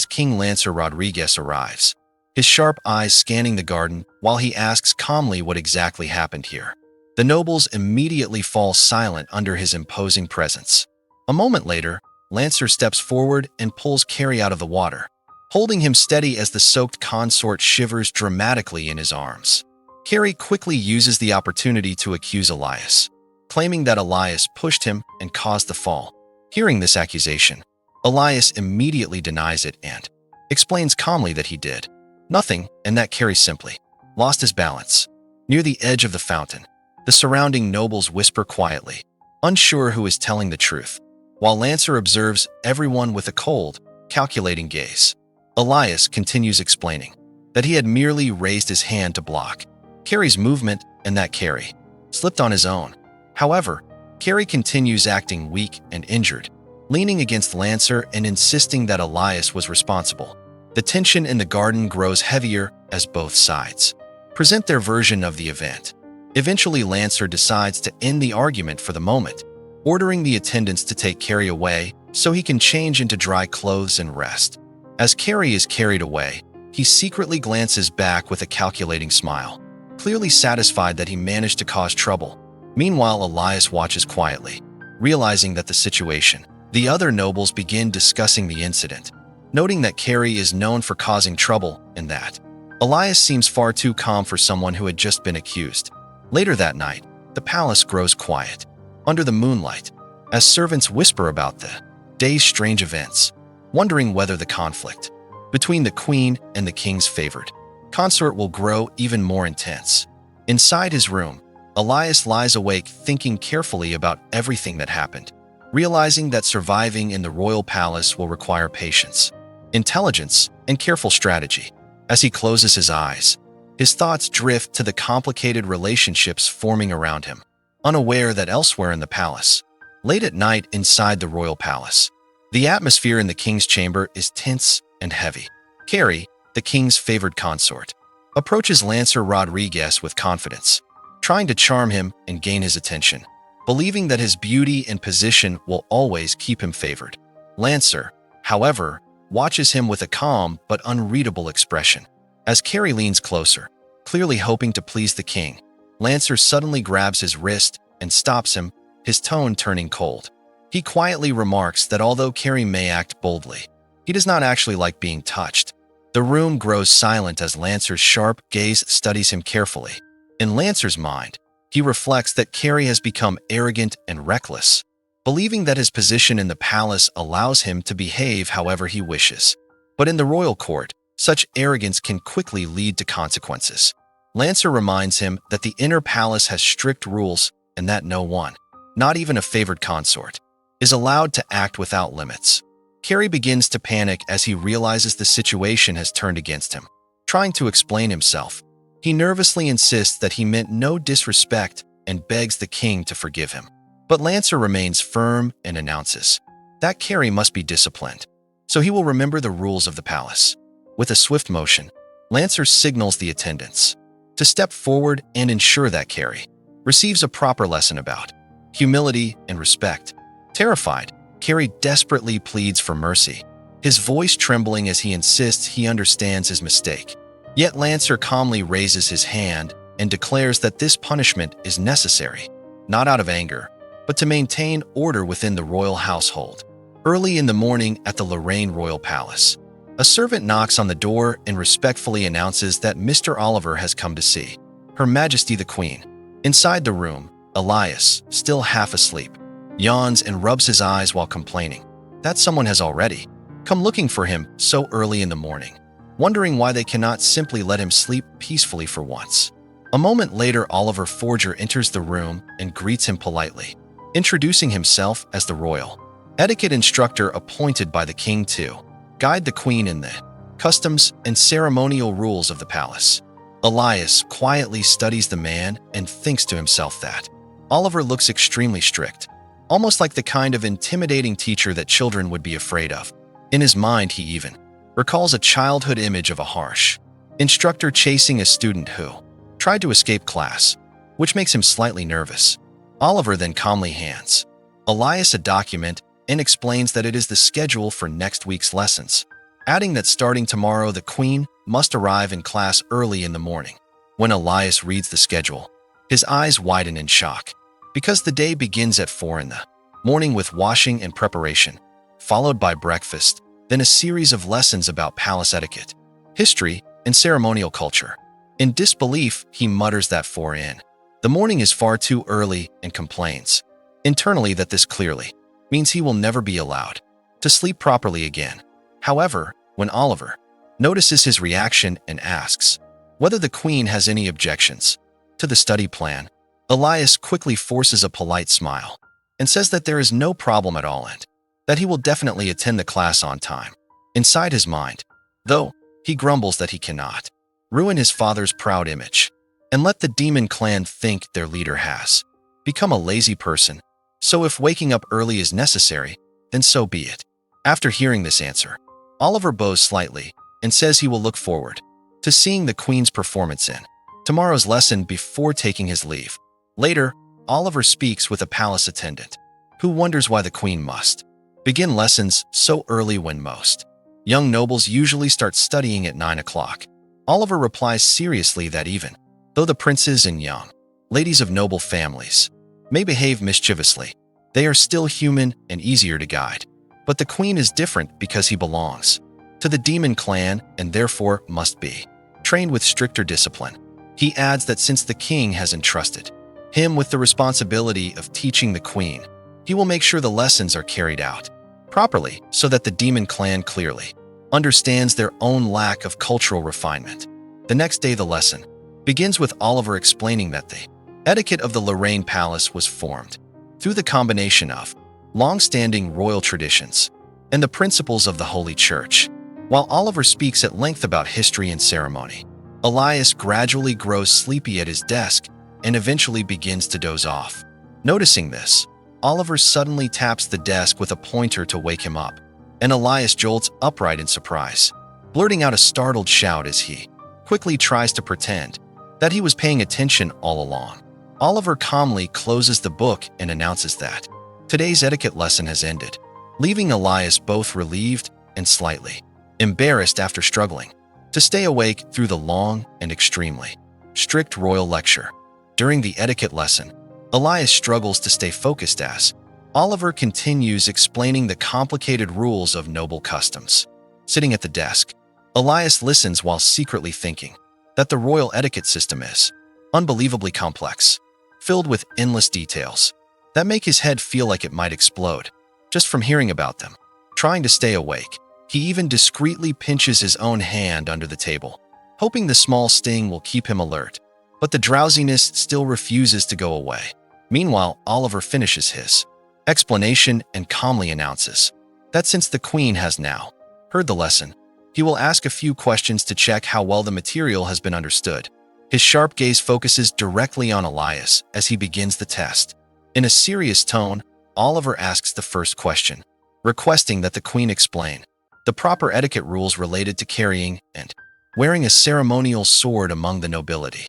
King Lancer Rodriguez arrives, his sharp eyes scanning the garden while he asks calmly what exactly happened here. The nobles immediately fall silent under his imposing presence. A moment later, Lancer steps forward and pulls Carrie out of the water, holding him steady as the soaked consort shivers dramatically in his arms. Carrie quickly uses the opportunity to accuse Elias, claiming that Elias pushed him and caused the fall. Hearing this accusation, Elias immediately denies it and explains calmly that he did nothing and that Carrie simply lost his balance. Near the edge of the fountain, the surrounding nobles whisper quietly, unsure who is telling the truth, while Lancer observes everyone with a cold, calculating gaze. Elias continues explaining that he had merely raised his hand to block Carrie's movement and that Carrie slipped on his own. However, Carrie continues acting weak and injured, leaning against Lancer and insisting that Elias was responsible. The tension in the garden grows heavier as both sides present their version of the event. Eventually, Lancer decides to end the argument for the moment, ordering the attendants to take Carrie away so he can change into dry clothes and rest. As Carrie is carried away, he secretly glances back with a calculating smile, clearly satisfied that he managed to cause trouble. Meanwhile, Elias watches quietly, realizing that the situation. The other nobles begin discussing the incident, noting that Carrie is known for causing trouble and that Elias seems far too calm for someone who had just been accused. Later that night, the palace grows quiet, under the moonlight, as servants whisper about the day's strange events, wondering whether the conflict between the queen and the king's favored consort will grow even more intense. Inside his room, Elias lies awake thinking carefully about everything that happened, realizing that surviving in the royal palace will require patience, intelligence, and careful strategy. As he closes his eyes, his thoughts drift to the complicated relationships forming around him, unaware that elsewhere in the palace, late at night inside the royal palace, the atmosphere in the king's chamber is tense and heavy. Carrie, the king's favored consort, approaches Lancer Rodriguez with confidence, trying to charm him and gain his attention, believing that his beauty and position will always keep him favored. Lancer, however, watches him with a calm but unreadable expression. As Carrie leans closer, clearly hoping to please the king, Lancer suddenly grabs his wrist and stops him, his tone turning cold. He quietly remarks that although Carrie may act boldly, he does not actually like being touched. The room grows silent as Lancer's sharp gaze studies him carefully. In Lancer's mind, he reflects that Carrie has become arrogant and reckless, believing that his position in the palace allows him to behave however he wishes. But in the royal court, such arrogance can quickly lead to consequences. Lancer reminds him that the inner palace has strict rules and that no one, not even a favored consort, is allowed to act without limits. Carrie begins to panic as he realizes the situation has turned against him. Trying to explain himself, he nervously insists that he meant no disrespect and begs the king to forgive him. But Lancer remains firm and announces that Carrie must be disciplined, so he will remember the rules of the palace. With a swift motion, Lancer signals the attendants to step forward and ensure that Carrie receives a proper lesson about humility and respect. Terrified, Carrie desperately pleads for mercy, his voice trembling as he insists he understands his mistake. Yet Lancer calmly raises his hand and declares that this punishment is necessary, not out of anger, but to maintain order within the royal household. Early in the morning at the Lorraine Royal Palace, a servant knocks on the door and respectfully announces that Mr. Oliver has come to see Her Majesty the Queen. Inside the room, Elias, still half asleep, yawns and rubs his eyes while complaining that someone has already come looking for him so early in the morning, wondering why they cannot simply let him sleep peacefully for once. A moment later, Oliver Forger enters the room and greets him politely, introducing himself as the royal etiquette instructor appointed by the king to guide the queen in the customs and ceremonial rules of the palace. Elias quietly studies the man and thinks to himself that Oliver looks extremely strict, almost like the kind of intimidating teacher that children would be afraid of. In his mind, he even recalls a childhood image of a harsh instructor chasing a student who tried to escape class, which makes him slightly nervous. Oliver then calmly hands Elias a document and explains that it is the schedule for next week's lessons. adding that starting tomorrow the queen must arrive in class early in the morning. When Elias reads the schedule, his eyes widen in shock, because the day begins at 4 in the morning with washing and preparation, followed by breakfast, then a series of lessons about palace etiquette, history, and ceremonial culture. In disbelief, he mutters that 4 in the morning is far too early and complains internally that this clearly means he will never be allowed to sleep properly again. However, when Oliver notices his reaction and asks whether the queen has any objections to the study plan, Elias quickly forces a polite smile and says that there is no problem at all and that he will definitely attend the class on time. Inside his mind, though, he grumbles that he cannot ruin his father's proud image and let the demon clan think their leader has become a lazy person. So if waking up early is necessary, then so be it. After hearing this answer, Oliver bows slightly and says he will look forward to seeing the queen's performance in tomorrow's lesson before taking his leave. Later, Oliver speaks with a palace attendant who wonders why the queen must begin lessons so early when most young nobles usually start studying at 9 o'clock. Oliver replies seriously that even though the princes and young ladies of noble families may behave mischievously, they are still human and easier to guide. But the queen is different because he belongs to the demon clan and therefore must be trained with stricter discipline. He adds that since the king has entrusted him with the responsibility of teaching the queen, he will make sure the lessons are carried out properly so that the demon clan clearly understands their own lack of cultural refinement. The next day the lesson begins with Oliver explaining that the etiquette of the Lorraine Palace was formed through the combination of long-standing royal traditions and the principles of the Holy Church. While Oliver speaks at length about history and ceremony, Elias gradually grows sleepy at his desk and eventually begins to doze off. Noticing this, Oliver suddenly taps the desk with a pointer to wake him up, and Elias jolts upright in surprise, blurting out a startled shout as he quickly tries to pretend that he was paying attention all along. Oliver calmly closes the book and announces that today's etiquette lesson has ended, leaving Elias both relieved and slightly embarrassed after struggling to stay awake through the long and extremely strict royal lecture. During the etiquette lesson, Elias struggles to stay focused as Oliver continues explaining the complicated rules of noble customs. Sitting at the desk, Elias listens while secretly thinking that the royal etiquette system is unbelievably complex, filled with endless details that make his head feel like it might explode just from hearing about them. Trying to stay awake, he even discreetly pinches his own hand under the table, hoping the small sting will keep him alert. But the drowsiness still refuses to go away. Meanwhile, Oliver finishes his explanation and calmly announces that since the queen has now heard the lesson, he will ask a few questions to check how well the material has been understood. His sharp gaze focuses directly on Elias as he begins the test. In a serious tone, Oliver asks the first question, requesting that the queen explain the proper etiquette rules related to carrying and wearing a ceremonial sword among the nobility.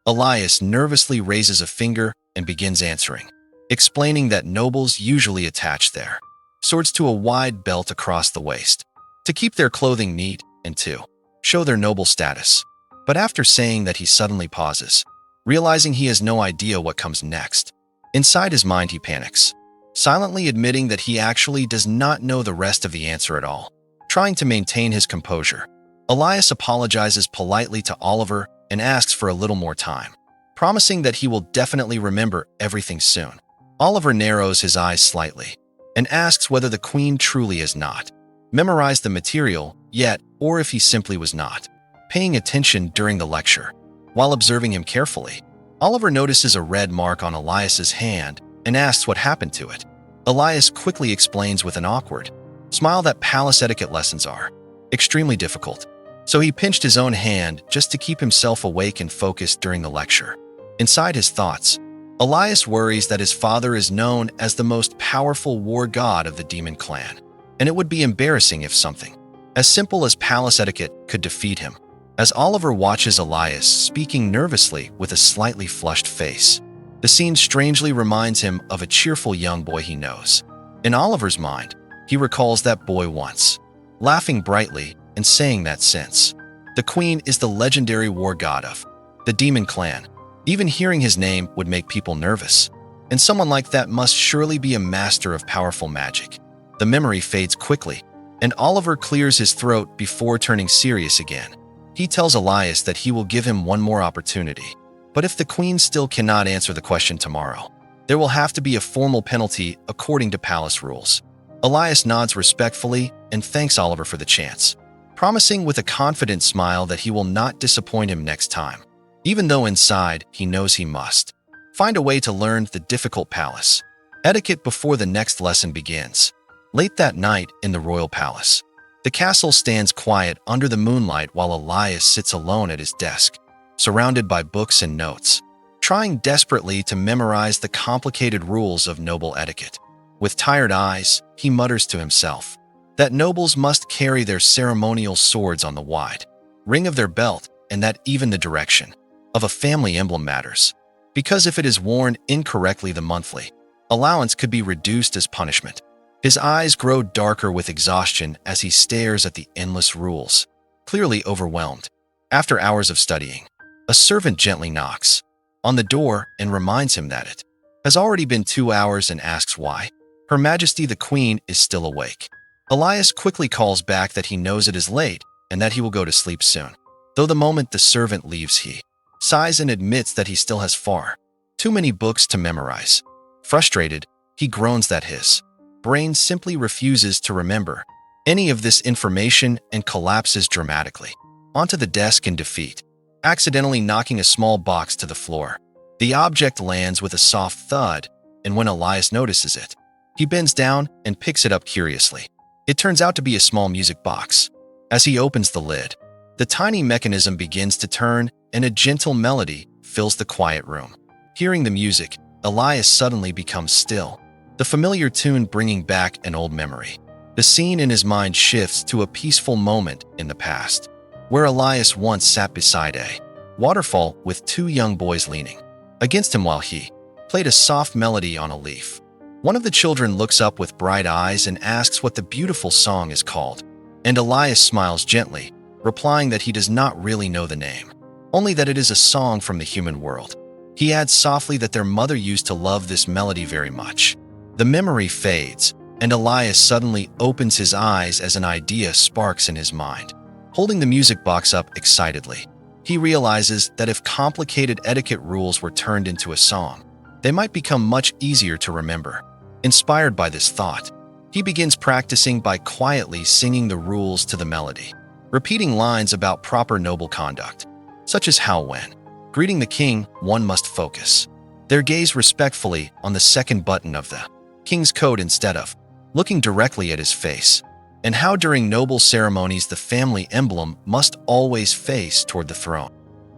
Elias nervously raises a finger and begins answering, explaining that nobles usually attach their swords to a wide belt across the waist to keep their clothing neat and to show their noble status. But after saying that, he suddenly pauses, realizing he has no idea what comes next. Inside his mind, he panics, silently admitting that he actually does not know the rest of the answer at all. Trying to maintain his composure, Elias apologizes politely to Oliver and asks for a little more time, promising that he will definitely remember everything soon. Oliver narrows his eyes slightly and asks whether the queen truly has not memorized the material yet, or if he simply was not paying attention during the lecture. While observing him carefully, Oliver notices a red mark on Elias's hand and asks what happened to it. Elias quickly explains with an awkward smile that palace etiquette lessons are extremely difficult, so he pinched his own hand just to keep himself awake and focused during the lecture. Inside his thoughts, Elias worries that his father is known as the most powerful war god of the demon clan, and it would be embarrassing if something as simple as palace etiquette could defeat him. As Oliver watches Elias speaking nervously with a slightly flushed face, the scene strangely reminds him of a cheerful young boy he knows. In Oliver's mind, he recalls that boy once laughing brightly and saying that since the queen is the legendary war god of the demon clan, even hearing his name would make people nervous. And someone like that must surely be a master of powerful magic. The memory fades quickly, and Oliver clears his throat before turning serious again. He tells Elias that he will give him one more opportunity. But if the queen still cannot answer the question tomorrow, there will have to be a formal penalty according to palace rules. Elias nods respectfully and thanks Oliver for the chance, promising with a confident smile that he will not disappoint him next time, even though inside he knows he must find a way to learn the difficult palace etiquette before the next lesson begins. Late that night in the royal palace, the castle stands quiet under the moonlight while Elias sits alone at his desk, surrounded by books and notes, trying desperately to memorize the complicated rules of noble etiquette. With tired eyes, he mutters to himself that nobles must carry their ceremonial swords on the wide ring of their belt, and that even the direction of a family emblem matters, because if it is worn incorrectly, the monthly allowance could be reduced as punishment. His eyes grow darker with exhaustion as he stares at the endless rules, clearly overwhelmed. After hours of studying, a servant gently knocks on the door and reminds him that it has already been 2 hours and asks why Her Majesty the Queen is still awake. Elias quickly calls back that he knows it is late and that he will go to sleep soon. Though the moment the servant leaves, he sighs and admits that he still has far too many books to memorize. Frustrated, he groans that his brain simply refuses to remember any of this information and collapses dramatically onto the desk in defeat, accidentally knocking a small box to the floor. The object lands with a soft thud, and when Elias notices it, he bends down and picks it up curiously. It turns out to be a small music box. As he opens the lid, the tiny mechanism begins to turn and a gentle melody fills the quiet room. Hearing the music, Elias suddenly becomes still, the familiar tune bringing back an old memory. The scene in his mind shifts to a peaceful moment in the past, where Elias once sat beside a waterfall with 2 young boys leaning against him while he played a soft melody on a leaf. One of the children looks up with bright eyes and asks what the beautiful song is called, and Elias smiles gently, replying that he does not really know the name, only that it is a song from the human world. He adds softly that their mother used to love this melody very much. The memory fades, and Elias suddenly opens his eyes as an idea sparks in his mind. Holding the music box up excitedly, he realizes that if complicated etiquette rules were turned into a song, they might become much easier to remember. Inspired by this thought, he begins practicing by quietly singing the rules to the melody, repeating lines about proper noble conduct, such as how when greeting the king, one must focus their gaze respectfully on the second button of the king's coat instead of looking directly at his face, and how during noble ceremonies the family emblem must always face toward the throne.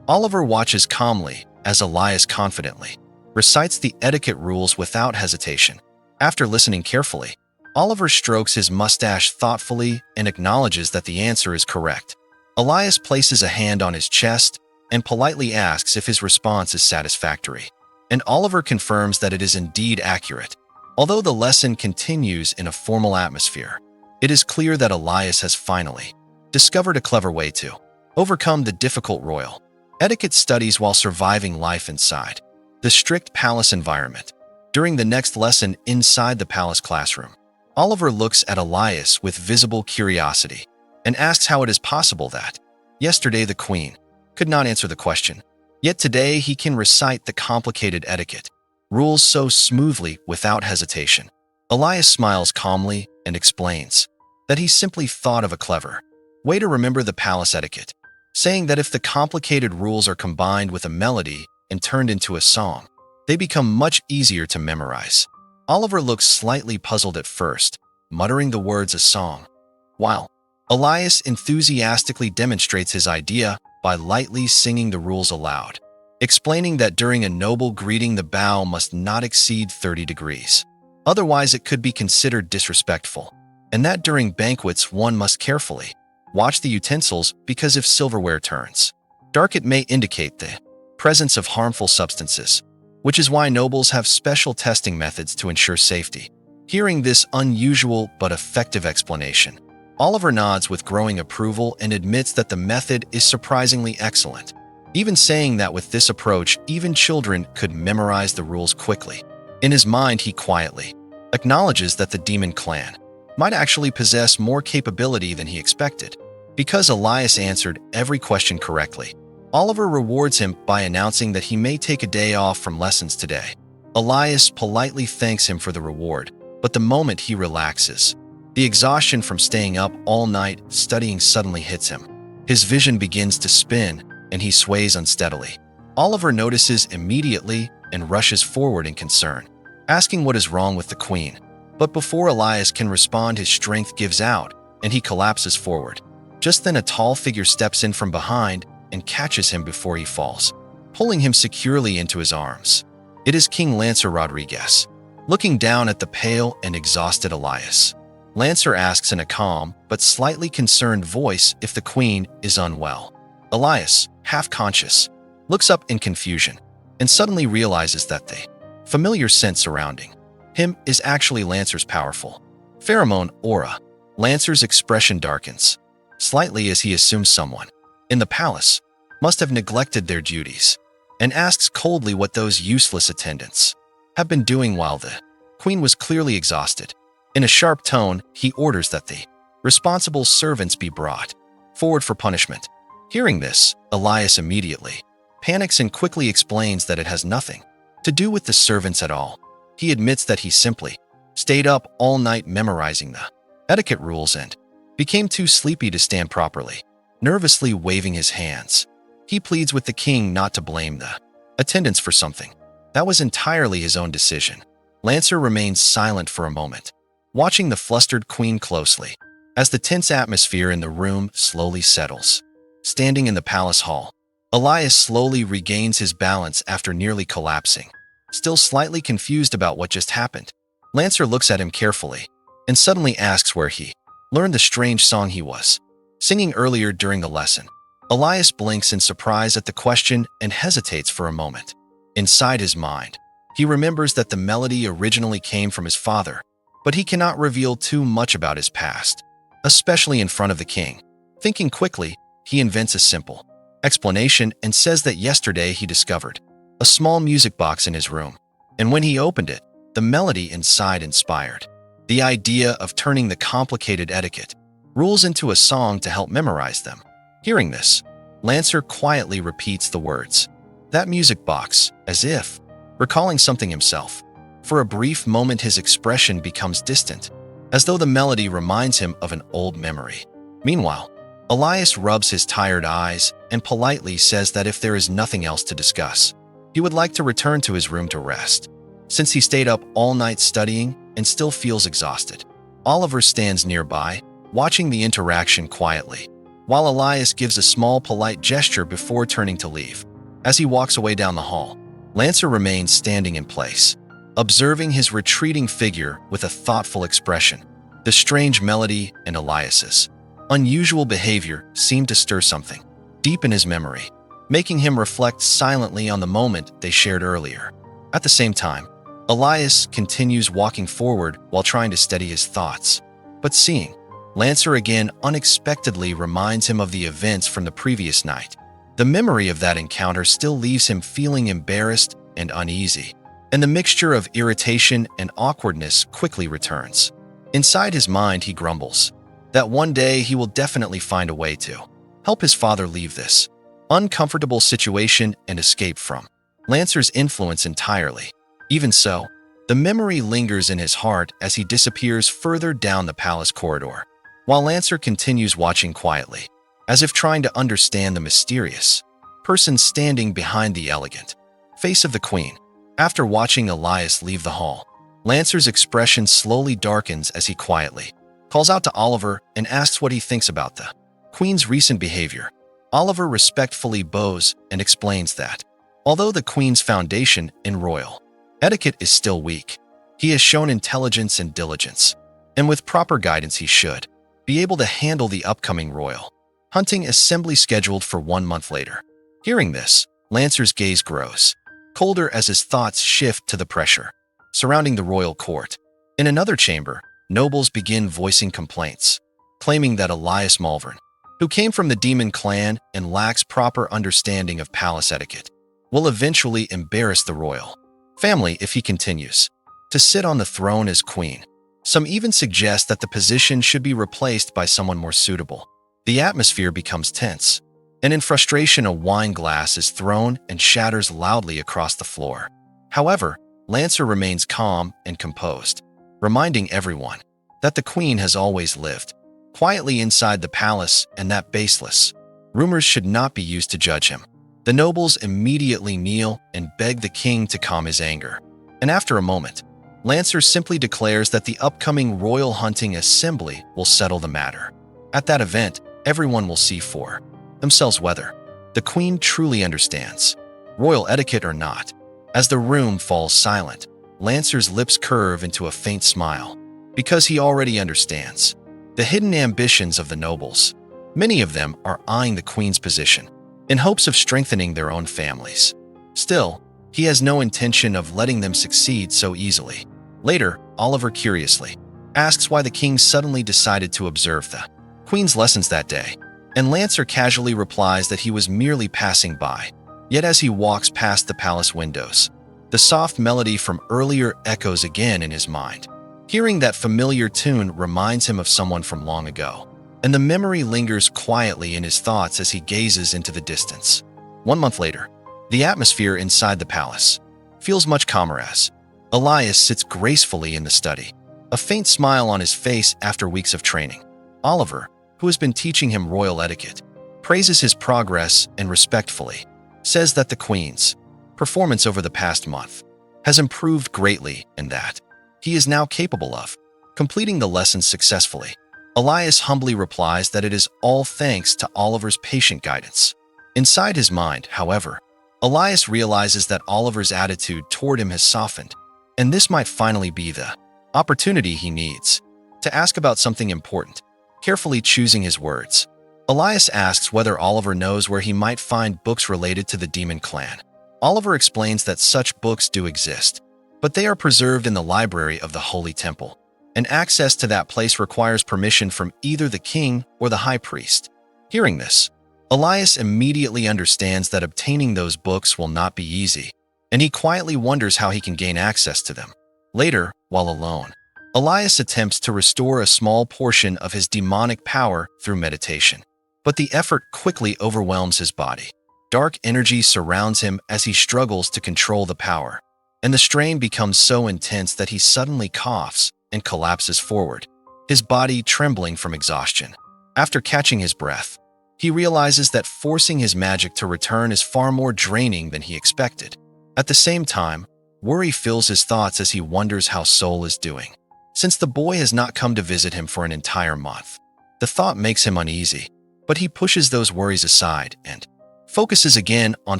Oliver watches calmly as Elias confidently recites the etiquette rules without hesitation. After listening carefully, Oliver strokes his mustache thoughtfully and acknowledges that the answer is correct. Elias places a hand on his chest and politely asks if his response is satisfactory, and Oliver confirms that it is indeed accurate. Although the lesson continues in a formal atmosphere, it is clear that Elias has finally discovered a clever way to overcome the difficult royal etiquette studies while surviving life inside the strict palace environment. During the next lesson inside the palace classroom, Oliver looks at Elias with visible curiosity and asks how it is possible that yesterday the queen could not answer the question, yet today he can recite the complicated etiquette rules so smoothly without hesitation. Elias smiles calmly and explains that he simply thought of a clever way to remember the palace etiquette, saying that if the complicated rules are combined with a melody and turned into a song, they become much easier to memorize. Oliver looks slightly puzzled at first, muttering the words "a song," while Elias enthusiastically demonstrates his idea by lightly singing the rules aloud, explaining that during a noble greeting the bow must not exceed 30 degrees. Otherwise it could be considered disrespectful, and that during banquets one must carefully watch the utensils because if silverware turns dark it may indicate the presence of harmful substances, which is why nobles have special testing methods to ensure safety. Hearing this unusual but effective explanation, Oliver nods with growing approval and admits that the method is surprisingly excellent, even saying that with this approach, even children could memorize the rules quickly. In his mind, he quietly acknowledges that the demon clan might actually possess more capability than he expected. Because Elias answered every question correctly, Oliver rewards him by announcing that he may take a day off from lessons today. Elias politely thanks him for the reward, but the moment he relaxes, the exhaustion from staying up all night studying suddenly hits him. His vision begins to spin, and he sways unsteadily. Oliver notices immediately and rushes forward in concern, asking what is wrong with the queen. But before Elias can respond, his strength gives out, and he collapses forward. Just then a tall figure steps in from behind and catches him before he falls, pulling him securely into his arms. It is King Lancer Rodriguez, looking down at the pale and exhausted Elias. Lancer asks in a calm but slightly concerned voice if the queen is unwell. Elias, half-conscious, looks up in confusion and suddenly realizes that the familiar scent surrounding him is actually Lancer's powerful pheromone aura. Lancer's expression darkens slightly as he assumes someone in the palace must have neglected their duties and asks coldly what those useless attendants have been doing while the queen was clearly exhausted. In a sharp tone, he orders that the responsible servants be brought forward for punishment. Hearing this, Elias immediately panics and quickly explains that it has nothing to do with the servants at all. He admits that he simply stayed up all night memorizing the etiquette rules and became too sleepy to stand properly. Nervously waving his hands, he pleads with the king not to blame the attendants for something that was entirely his own decision. Lancer remains silent for a moment, watching the flustered queen closely as the tense atmosphere in the room slowly settles. Standing in the palace hall, Elias slowly regains his balance after nearly collapsing. Still slightly confused about what just happened, Lancer looks at him carefully and suddenly asks where he learned the strange song he was singing earlier during the lesson. Elias blinks in surprise at the question and hesitates for a moment. Inside his mind, he remembers that the melody originally came from his father, but he cannot reveal too much about his past, especially in front of the king. Thinking quickly, he invents a simple explanation and says that yesterday he discovered a small music box in his room, and when he opened it, the melody inside inspired the idea of turning the complicated etiquette rules into a song to help memorize them. Hearing this, Lancer quietly repeats the words, "That music box," as if recalling something himself. For a brief moment, his expression becomes distant, as though the melody reminds him of an old memory. Meanwhile, Elias rubs his tired eyes and politely says that if there is nothing else to discuss, he would like to return to his room to rest, since he stayed up all night studying and still feels exhausted. Oliver stands nearby, watching the interaction quietly, while Elias gives a small polite gesture before turning to leave. As he walks away down the hall, Lancer remains standing in place, observing his retreating figure with a thoughtful expression. The strange melody and Elias's unusual behavior seemed to stir something deep in his memory, making him reflect silently on the moment they shared earlier. At the same time, Elias continues walking forward while trying to steady his thoughts, but seeing Lancer again unexpectedly reminds him of the events from the previous night. The memory of that encounter still leaves him feeling embarrassed and uneasy, and the mixture of irritation and awkwardness quickly returns. Inside his mind, he grumbles that one day he will definitely find a way to help his father leave this uncomfortable situation and escape from Lancer's influence entirely. Even so, the memory lingers in his heart as he disappears further down the palace corridor, while Lancer continues watching quietly, as if trying to understand the mysterious person standing behind the elegant face of the queen. After watching Elias leave the hall, Lancer's expression slowly darkens as he quietly calls out to Oliver and asks what he thinks about the queen's recent behavior. Oliver respectfully bows and explains that, although the queen's foundation in royal etiquette is still weak, he has shown intelligence and diligence, and with proper guidance he should be able to handle the upcoming royal hunting assembly scheduled for 1 month later. Hearing this, Lancer's gaze grows colder as his thoughts shift to the pressure surrounding the royal court. In another chamber, nobles begin voicing complaints. claiming that Elias Malvern, who came from the demon clan and lacks proper understanding of palace etiquette, will eventually embarrass the royal family if he continues to sit on the throne as queen. Some even suggest that the position should be replaced by someone more suitable. The atmosphere becomes tense, and in frustration a wine glass is thrown and shatters loudly across the floor. However, Lancer remains calm and composed, reminding everyone that the queen has always lived quietly inside the palace and that baseless rumors should not be used to judge him. The nobles immediately kneel and beg the king to calm his anger. And after a moment, Lancer simply declares that the upcoming royal hunting assembly will settle the matter. At that event, everyone will see for themselves whether the queen truly understands royal etiquette or not. As the room falls silent, Lancer's lips curve into a faint smile, because he already understands the hidden ambitions of the nobles. Many of them are eyeing the queen's position in hopes of strengthening their own families. Still, he has no intention of letting them succeed so easily. Later, Oliver curiously asks why the king suddenly decided to observe the queen's lessons that day, and Lancer casually replies that he was merely passing by. Yet as he walks past the palace windows, the soft melody from earlier echoes again in his mind. Hearing that familiar tune reminds him of someone from long ago, and the memory lingers quietly in his thoughts as he gazes into the distance. 1 month later, the atmosphere inside the palace feels much calmer as Elias sits gracefully in the study, a faint smile on his face after weeks of training. Oliver, who has been teaching him royal etiquette, praises his progress and respectfully says that the queen's performance over the past month has improved greatly and that he is now capable of completing the lessons successfully. Elias humbly replies that it is all thanks to Oliver's patient guidance. Inside his mind, however, Elias realizes that Oliver's attitude toward him has softened, and this might finally be the opportunity he needs to ask about something important. Carefully choosing his words, Elias asks whether Oliver knows where he might find books related to the demon clan. Oliver explains that such books do exist, but they are preserved in the library of the Holy Temple, and access to that place requires permission from either the king or the high priest. Hearing this, Elias immediately understands that obtaining those books will not be easy, and he quietly wonders how he can gain access to them. Later, while alone, Elias attempts to restore a small portion of his demonic power through meditation, but the effort quickly overwhelms his body. Dark energy surrounds him as he struggles to control the power, and the strain becomes so intense that he suddenly coughs and collapses forward, his body trembling from exhaustion. After catching his breath, he realizes that forcing his magic to return is far more draining than he expected. At the same time, worry fills his thoughts as he wonders how Sol is doing. Since the boy has not come to visit him for an entire month, the thought makes him uneasy, but he pushes those worries aside and focuses again on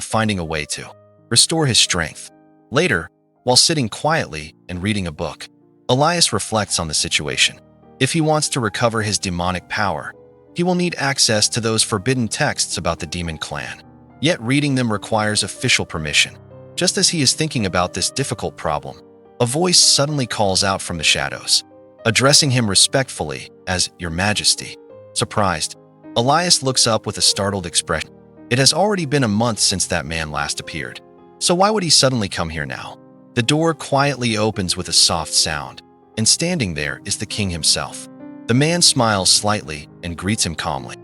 finding a way to restore his strength. Later, while sitting quietly and reading a book, Elias reflects on the situation. If he wants to recover his demonic power, he will need access to those forbidden texts about the demon clan. Yet reading them requires official permission. Just as he is thinking about this difficult problem, a voice suddenly calls out from the shadows, addressing him respectfully as Your Majesty. Surprised, Elias looks up with a startled expression. It has already been a month since that man last appeared, so why would he suddenly come here now? The door quietly opens with a soft sound, and standing there is the king himself. The man smiles slightly and greets him calmly.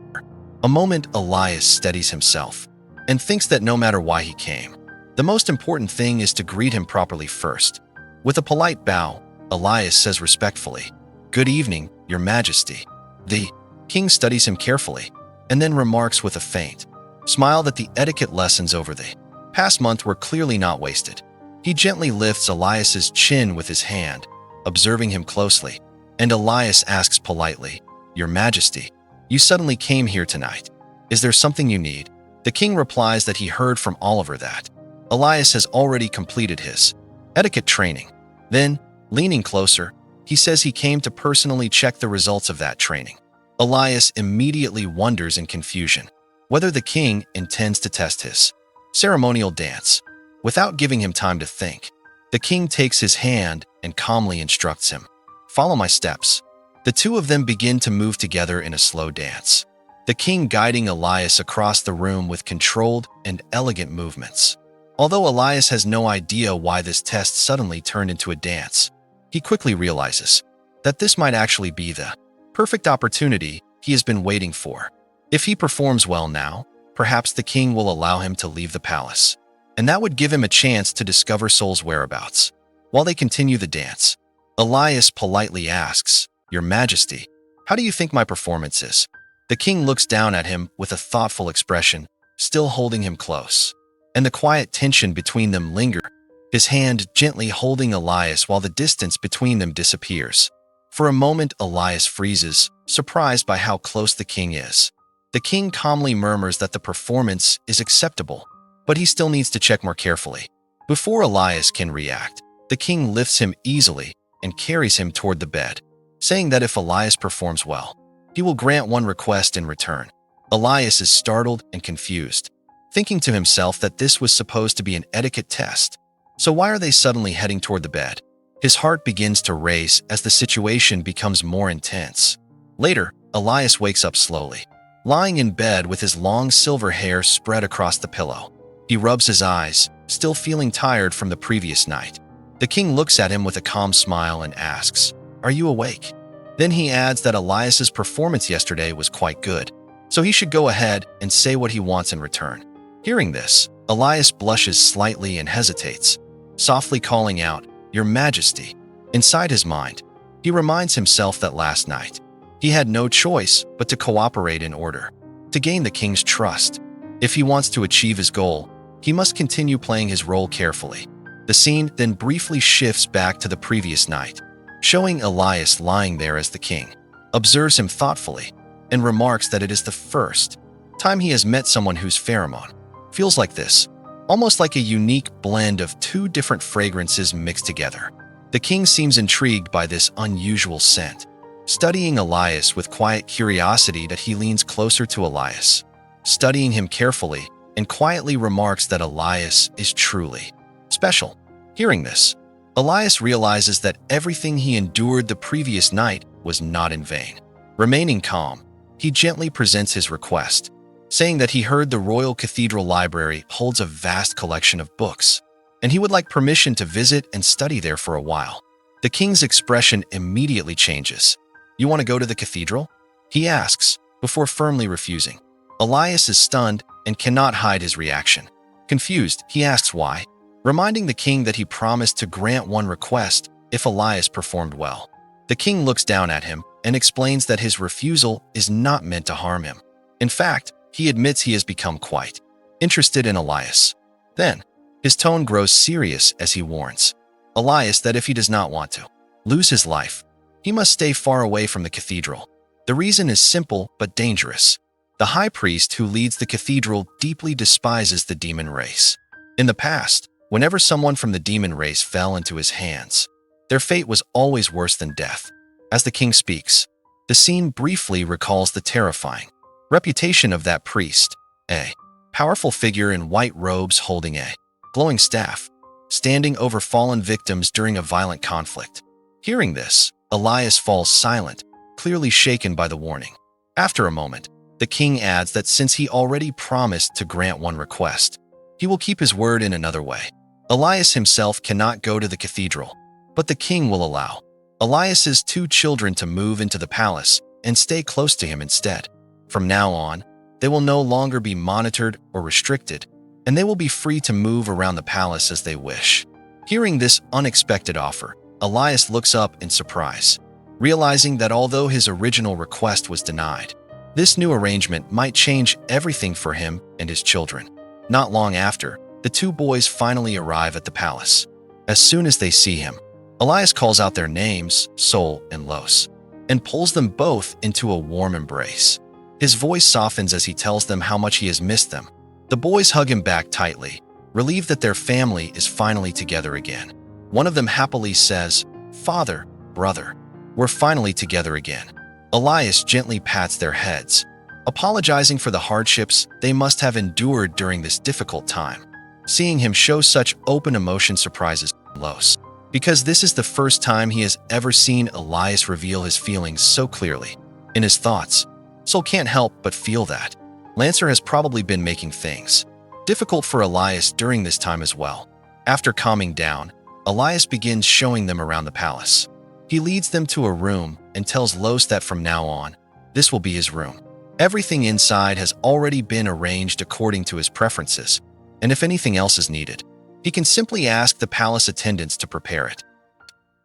A moment, Elias steadies himself and thinks that no matter why he came, the most important thing is to greet him properly first. With a polite bow, Elias says respectfully, "Good evening, Your Majesty." The king studies him carefully and then remarks with a faint smile that the etiquette lessons over the past month were clearly not wasted. He gently lifts Elias's chin with his hand, observing him closely, and Elias asks politely, "Your Majesty, you suddenly came here tonight. Is there something you need?" The king replies that he heard from Oliver that Elias has already completed his etiquette training. Then, leaning closer, he says he came to personally check the results of that training. Elias immediately wonders in confusion whether the king intends to test his ceremonial dance. Without giving him time to think, the king takes his hand and calmly instructs him, "Follow my steps." The two of them begin to move together in a slow dance, the king guiding Elias across the room with controlled and elegant movements. Although Elias has no idea why this test suddenly turned into a dance, he quickly realizes that this might actually be the perfect opportunity he has been waiting for. If he performs well now, perhaps the king will allow him to leave the palace, and that would give him a chance to discover Sol's whereabouts. While they continue the dance, Elias politely asks, "Your Majesty, how do you think my performance is?" The king looks down at him with a thoughtful expression, still holding him close, and the quiet tension between them lingers, his hand gently holding Elias while the distance between them disappears. For a moment, Elias freezes, surprised by how close the king is. The king calmly murmurs that the performance is acceptable, but he still needs to check more carefully. Before Elias can react, the king lifts him easily and carries him toward the bed, saying that if Elias performs well, he will grant one request in return. Elias is startled and confused, thinking to himself that this was supposed to be an etiquette test. So why are they suddenly heading toward the bed? His heart begins to race as the situation becomes more intense. Later, Elias wakes up slowly, lying in bed with his long silver hair spread across the pillow. He rubs his eyes, still feeling tired from the previous night. The king looks at him with a calm smile and asks, "Are you awake?" Then he adds that Elias's performance yesterday was quite good, so he should go ahead and say what he wants in return. Hearing this, Elias blushes slightly and hesitates, softly calling out, "Your Majesty." Inside his mind, he reminds himself that last night, he had no choice but to cooperate in order to gain the king's trust. If he wants to achieve his goal, he must continue playing his role carefully. The scene then briefly shifts back to the previous night, showing Elias lying there as the king observes him thoughtfully and remarks that it is the first time he has met someone whose pheromone feels like this, almost like a unique blend of two different fragrances mixed together. The king seems intrigued by this unusual scent, studying Elias with quiet curiosity that he leans closer to Elias, studying him carefully and quietly remarks that Elias is truly special. Hearing this, Elias realizes that everything he endured the previous night was not in vain. Remaining calm, he gently presents his request, saying that he heard the Royal Cathedral Library holds a vast collection of books, and he would like permission to visit and study there for a while. The king's expression immediately changes. "You want to go to the cathedral?" he asks, before firmly refusing. Elias is stunned and cannot hide his reaction. Confused, he asks why, reminding the king that he promised to grant one request if Elias performed well. The king looks down at him and explains that his refusal is not meant to harm him. In fact, he admits he has become quite interested in Elias. Then, his tone grows serious as he warns Elias that if he does not want to lose his life, he must stay far away from the cathedral. The reason is simple but dangerous. The high priest who leads the cathedral deeply despises the demon race. In the past, whenever someone from the demon race fell into his hands, their fate was always worse than death. As the king speaks, the scene briefly recalls the terrifying reputation of that priest, a powerful figure in white robes holding a glowing staff, standing over fallen victims during a violent conflict. Hearing this, Elias falls silent, clearly shaken by the warning. After a moment, the king adds that since he already promised to grant one request, he will keep his word in another way. Elias himself cannot go to the cathedral, but the king will allow Elias's two children to move into the palace and stay close to him instead. From now on, they will no longer be monitored or restricted, and they will be free to move around the palace as they wish. Hearing this unexpected offer, Elias looks up in surprise, realizing that although his original request was denied, this new arrangement might change everything for him and his children. Not long after, the two boys finally arrive at the palace. As soon as they see him, Elias calls out their names, Sol and Los, and pulls them both into a warm embrace. His voice softens as he tells them how much he has missed them. The boys hug him back tightly, relieved that their family is finally together again. One of them happily says, "Father, brother, we're finally together again." Elias gently pats their heads, apologizing for the hardships they must have endured during this difficult time. Seeing him show such open emotion surprises Los, because this is the first time he has ever seen Elias reveal his feelings so clearly. In his thoughts, Sol can't help but feel that Lancer has probably been making things difficult for Elias during this time as well. After calming down, Elias begins showing them around the palace. He leads them to a room and tells Los that from now on, this will be his room. Everything inside has already been arranged according to his preferences, and if anything else is needed, he can simply ask the palace attendants to prepare it.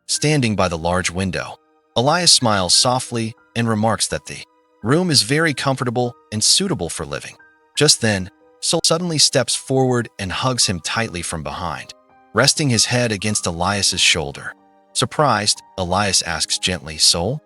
Standing by the large window, Elias smiles softly and remarks that the room is very comfortable and suitable for living. Just then, Sol suddenly steps forward and hugs him tightly from behind, resting his head against Elias's shoulder. Surprised, Elias asks gently, "Sol?"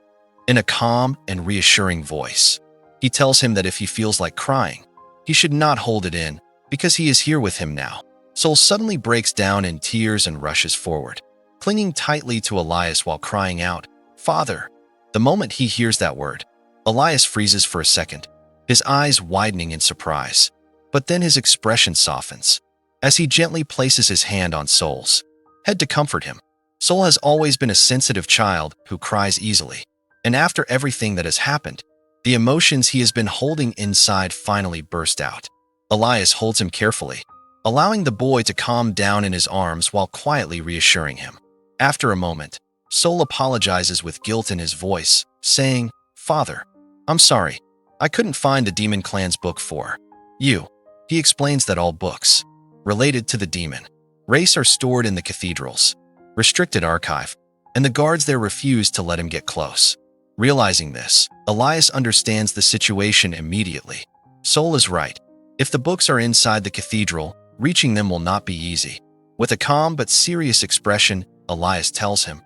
in a calm and reassuring voice. He tells him that if he feels like crying, he should not hold it in because he is here with him now. Sol suddenly breaks down in tears and rushes forward, clinging tightly to Elias while crying out, "Father!" The moment he hears that word, Elias freezes for a second, his eyes widening in surprise. But then his expression softens as he gently places his hand on Sol's head to comfort him. Sol has always been a sensitive child who cries easily, and after everything that has happened, the emotions he has been holding inside finally burst out. Elias holds him carefully, allowing the boy to calm down in his arms while quietly reassuring him. After a moment, Sol apologizes with guilt in his voice, saying, "Father, I'm sorry. I couldn't find the Demon Clan's book for you." He explains that all books related to the demon race are stored in the cathedral's restricted archive, and the guards there refuse to let him get close. Realizing this, Elias understands the situation immediately. Sol is right. If the books are inside the cathedral, reaching them will not be easy. With a calm but serious expression, Elias tells him,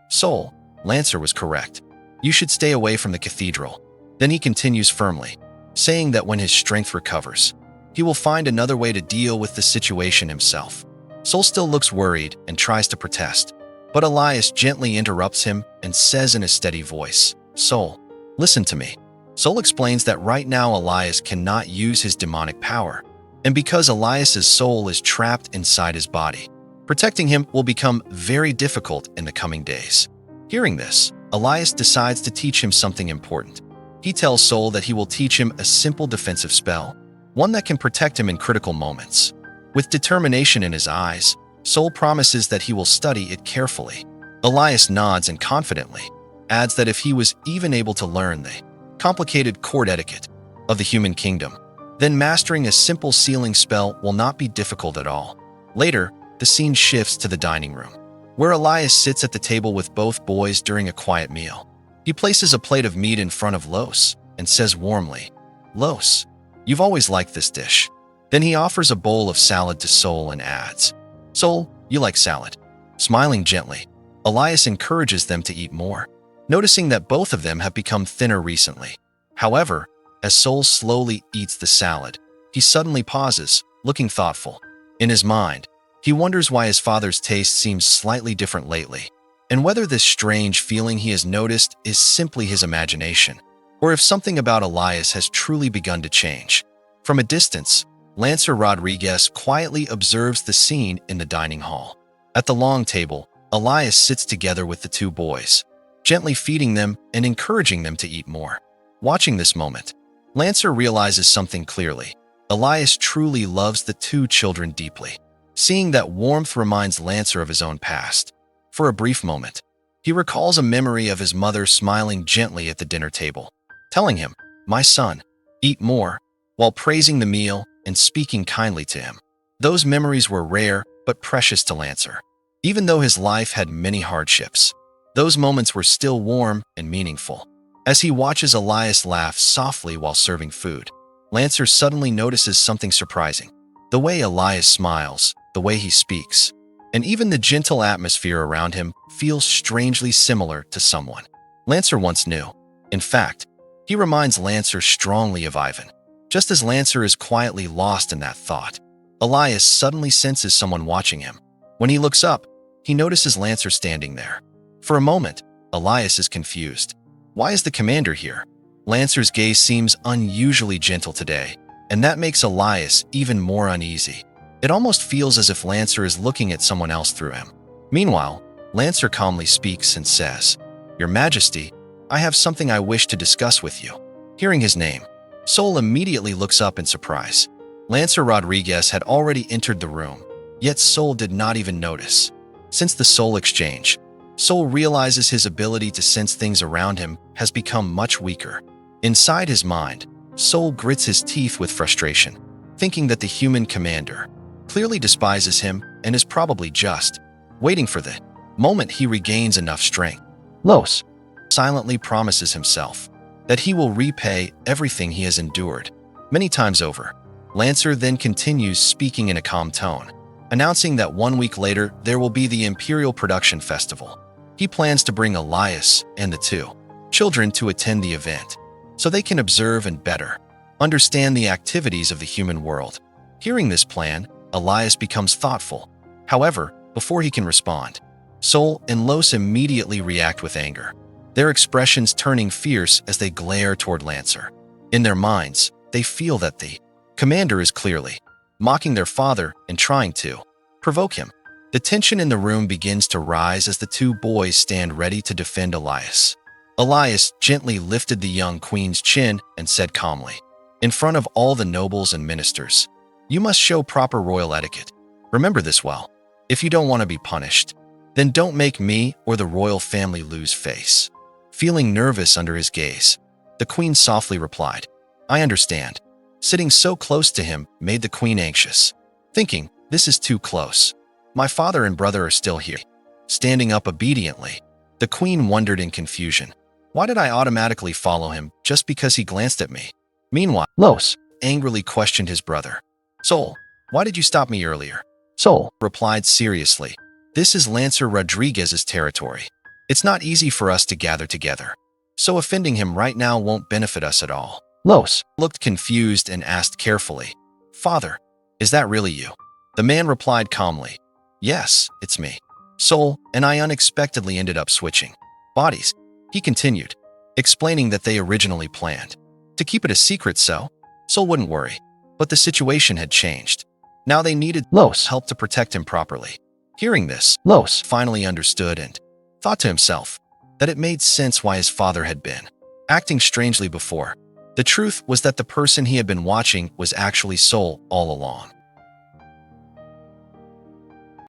"Sol, Lancer was correct. You should stay away from the cathedral." Then he continues firmly, saying that when his strength recovers, he will find another way to deal with the situation himself. Sol still looks worried and tries to protest, but Elias gently interrupts him and says in a steady voice, "Sol, listen to me." Sol explains that right now Elias cannot use his demonic power, and because Elias's soul is trapped inside his body, protecting him will become very difficult in the coming days. Hearing this, Elias decides to teach him something important. He tells Sol that he will teach him a simple defensive spell, one that can protect him in critical moments. With determination in his eyes, Sol promises that he will study it carefully. Elias nods and confidently adds that if he was even able to learn the complicated court etiquette of the human kingdom, then mastering a simple sealing spell will not be difficult at all. Later, the scene shifts to the dining room, where Elias sits at the table with both boys during a quiet meal. He places a plate of meat in front of Los and says warmly, "Los, you've always liked this dish." Then he offers a bowl of salad to Sol and adds, "Sol, you like salad." Smiling gently, Elias encourages them to eat more, noticing that both of them have become thinner recently. However, as Sol slowly eats the salad, he suddenly pauses, looking thoughtful. In his mind, he wonders why his father's taste seems slightly different lately, and whether this strange feeling he has noticed is simply his imagination, or if something about Elias has truly begun to change. From a distance, Lancer Rodriguez quietly observes the scene in the dining hall. At the long table, Elias sits together with the two boys, gently feeding them and encouraging them to eat more. Watching this moment, Lancer realizes something clearly. Elias truly loves the two children deeply. Seeing that warmth reminds Lancer of his own past. For a brief moment, he recalls a memory of his mother smiling gently at the dinner table, telling him, "My son, eat more," while praising the meal and speaking kindly to him. Those memories were rare but precious to Lancer. Even though his life had many hardships, those moments were still warm and meaningful. As he watches Elias laugh softly while serving food, Lancer suddenly notices something surprising. The way Elias smiles, the way he speaks, and even the gentle atmosphere around him feels strangely similar to someone Lancer once knew. In fact, he reminds Lancer strongly of Ivan. Just as Lancer is quietly lost in that thought, Elias suddenly senses someone watching him. When he looks up, he notices Lancer standing there. For a moment, Elias is confused. Why is the commander here? Lancer's gaze seems unusually gentle today, and that makes Elias even more uneasy. It almost feels as if Lancer is looking at someone else through him. Meanwhile, Lancer calmly speaks and says, "Your Majesty, I have something I wish to discuss with you." Hearing his name, Sol immediately looks up in surprise. Lancer Rodriguez had already entered the room, yet Sol did not even notice. Since the soul exchange, Sol realizes his ability to sense things around him has become much weaker. Inside his mind, Sol grits his teeth with frustration, thinking that the human commander clearly despises him and is probably just waiting for the moment he regains enough strength. Los silently promises himself that he will repay everything he has endured many times over. Lancer then continues speaking in a calm tone, announcing that 1 week later there will be the Imperial Production Festival. He plans to bring Elias and the two children to attend the event, so they can observe and better understand the activities of the human world. Hearing this plan, Elias becomes thoughtful. However, before he can respond, Sol and Los immediately react with anger, their expressions turning fierce as they glare toward Lancer. In their minds, they feel that the commander is clearly mocking their father and trying to provoke him. The tension in the room begins to rise as the two boys stand ready to defend Elias. Elias gently lifted the young queen's chin and said calmly, in front of all the nobles and ministers, "You must show proper royal etiquette. Remember this well. If you don't want to be punished, then don't make me or the royal family lose face." Feeling nervous under his gaze, the queen softly replied, "I understand." Sitting so close to him made the queen anxious, thinking, "This is too close. My father and brother are still here." Standing up obediently, the queen wondered in confusion, "Why did I automatically follow him just because he glanced at me?" Meanwhile, Los angrily questioned his brother. "Sol, why did you stop me earlier?" Sol replied seriously, "This is Lancer Rodriguez's territory. It's not easy for us to gather together, so offending him right now won't benefit us at all." Los looked confused and asked carefully, "Father, is that really you?" The man replied calmly, "Yes, it's me." Sol and I unexpectedly ended up switching bodies. He continued, explaining that they originally planned to keep it a secret so Sol wouldn't worry, but the situation had changed. Now they needed Los' help to protect him properly. Hearing this, Los finally understood and thought to himself that it made sense why his father had been acting strangely before. The truth was that the person he had been watching was actually Sol all along.